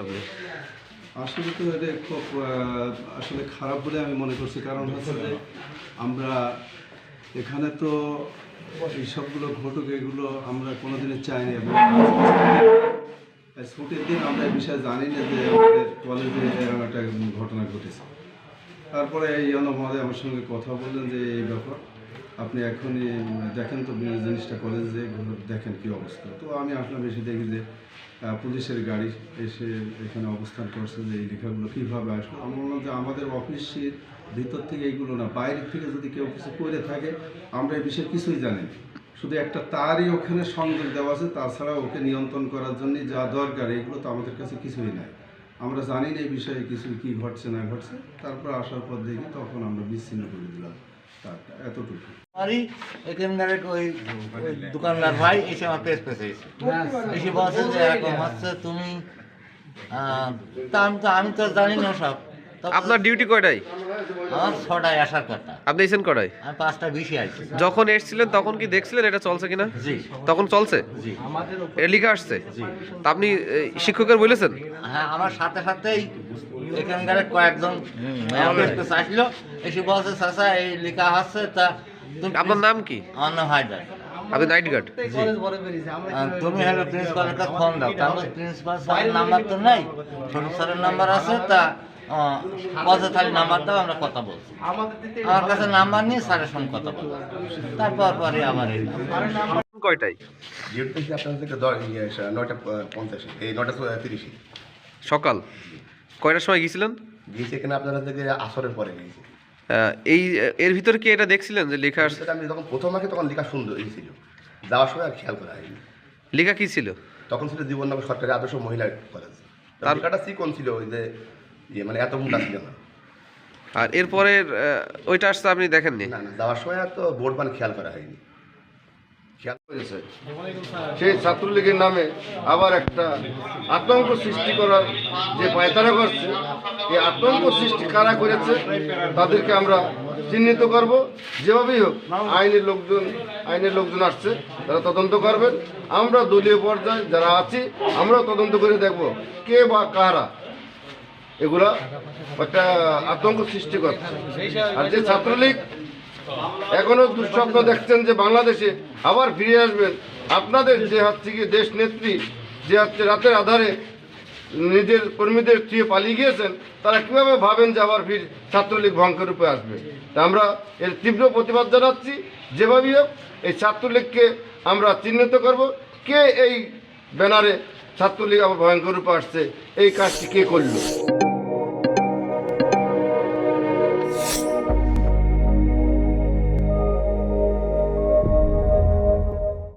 আপনি? আসলে তো এটা খুব আসলে খারাপ বলে আমি মনে করছি, কারণ হচ্ছে যে আমরা এখানে তো এই সবগুলো ঘটুক এগুলো আমরা কোনোদিনই চাইনি, এবং ছুটির দিন আমরা এই বিষয়ে জানি না যে আমাদের কলেজে এরকম একটা ঘটনা ঘটেছে। তারপরে এই মহোদয় আমার সঙ্গে কথা বললেন যে এই ব্যাপার আপনি এখনই দেখেন তো জিনিসটা কলেজে দেখেন কী অবস্থা। তো আমি আসলাম, এসে দেখি যে পুলিশের গাড়ি এসে এখানে অবস্থান করছে, যে এই লেখাগুলো কীভাবে আসলো। আমি বললাম যে আমাদের অফিসের ভিতর থেকে এইগুলো না, বাইরের থেকে যদি কেউ কিছু করে থাকে আমরা এই বিষয়ে কিছুই জানি না। শুধু একটা তারই ওখানে সংযোগ দেওয়া আছে, তাছাড়া ওকে নিয়ন্ত্রণ করার জন্য যা দরকার এগুলো তো আমাদের কাছে কিছুই নাই। আমরা জানি না এই বিষয়ে কিছু কী ঘটছে না ঘটছে। তারপর আসার পর দেখি তখন আমরা বিচ্ছিন্ন করে দিলাম তারটা, এতটুকু। ওই দোকানদার ভাই এসে আমার পেস এসে বলছে যে এরকম হচ্ছে তুমি, আমি তো জানি না সব। আপনার ডিউটি কয়টায়? আমার 6টায় আসার কথা। আপনি এসেছেন কয়টায়? আমি 5টা 20-এ আসছি। যখন এসেছিলেন তখন কি দেখছিলেন এটা চলছে কিনা? জি। তখন চলছে? জি। এটা লিখা আসছে? জি। তা আপনি শিক্ষকের বলেছেন? হ্যাঁ, আমার সাথে সাথেই এখানকার কয়েকজন আসলো, এসে বলছে চাচা এই লেখা আছে। তা আপনার নাম কি? আমার নাম হায়দার। আপনি নাইট গার্ড? তুমি হলো প্রিন্সিপালের কাছে ফোন দাও। তাহলে প্রিন্সিপাল স্যারের নাম্বার তো নাই, ছোট স্যারের নাম্বার আছে। তা বলছে তাহলে নাম্বার দাও, আমরা কথা বলছি। আমার কাছে নাম্বার নিয়ে স্যারের সঙ্গে কথা বলবো। তারপর পরে আমার এই কয়টায়? ডিউটি থেকে আপনার থেকে 9:50, এই 9:30 সকাল কয়টার সময় গিয়েছিলেন? গিয়েছি এখানে আপনারা থেকে আসরের পরে গিয়েছি। এই এর ভিতরে কি এটা দেখছিলেন যে লেখা আসছে? আমি যখন প্রথম আগে তখন লেখা সুন্দর ছিল, যাওয়ার সময় আর খেয়াল করা হয়নি। লেখা কি ছিল? তখন ছিল জীবননগর সরকারি আদর্শ মহিলা কলেজ। তার লেখাটা চিকন ছিল, ওই যে মানে এত মোটা ছিল না। আর এরপরে ওইটা আসছে আপনি দেখেননি? না না, যাওয়ার সময় আর তো বোর্ড মান খেয়াল করা হয়নি। সেই ছাত্রলীগের নামে আবার একটা আতঙ্ক সৃষ্টি করার যে পায়তারা করছে, এই আতঙ্ক সৃষ্টি কারা করেছে তাদেরকে আমরা চিহ্নিত করব। যেভাবেই হোক আইনের লোকজন আসছে, তারা তদন্ত করবেন। আমরা দলীয় পর্যায়ে যারা আছি আমরাও তদন্ত করে দেখব কে বা কারা এগুলা একটা আতঙ্ক সৃষ্টি করছে। আর যে ছাত্রলীগ এখনো দুঃস্বপ্ন দেখছেন যে বাংলাদেশে আবার ফিরে আসবেন, আপনাদের যে হচ্ছে কি দেশ নেত্রী যে হচ্ছে রাতের আধারে নিজের কর্মীদের থুয়ে পালিয়ে গিয়েছেন, তারা কীভাবে ভাবেন যে আবার ফির ছাত্রলীগ ভয়ঙ্কর রূপে আসবে। তা আমরা এর তীব্র প্রতিবাদ জানাচ্ছি। যেভাবেই হোক এই ছাত্রলীগকে আমরা চিহ্নিত করব, কে এই ব্যানারে ছাত্রলীগ আবার ভয়ঙ্কর রূপে আসছে, এই কাজটি কে করলো।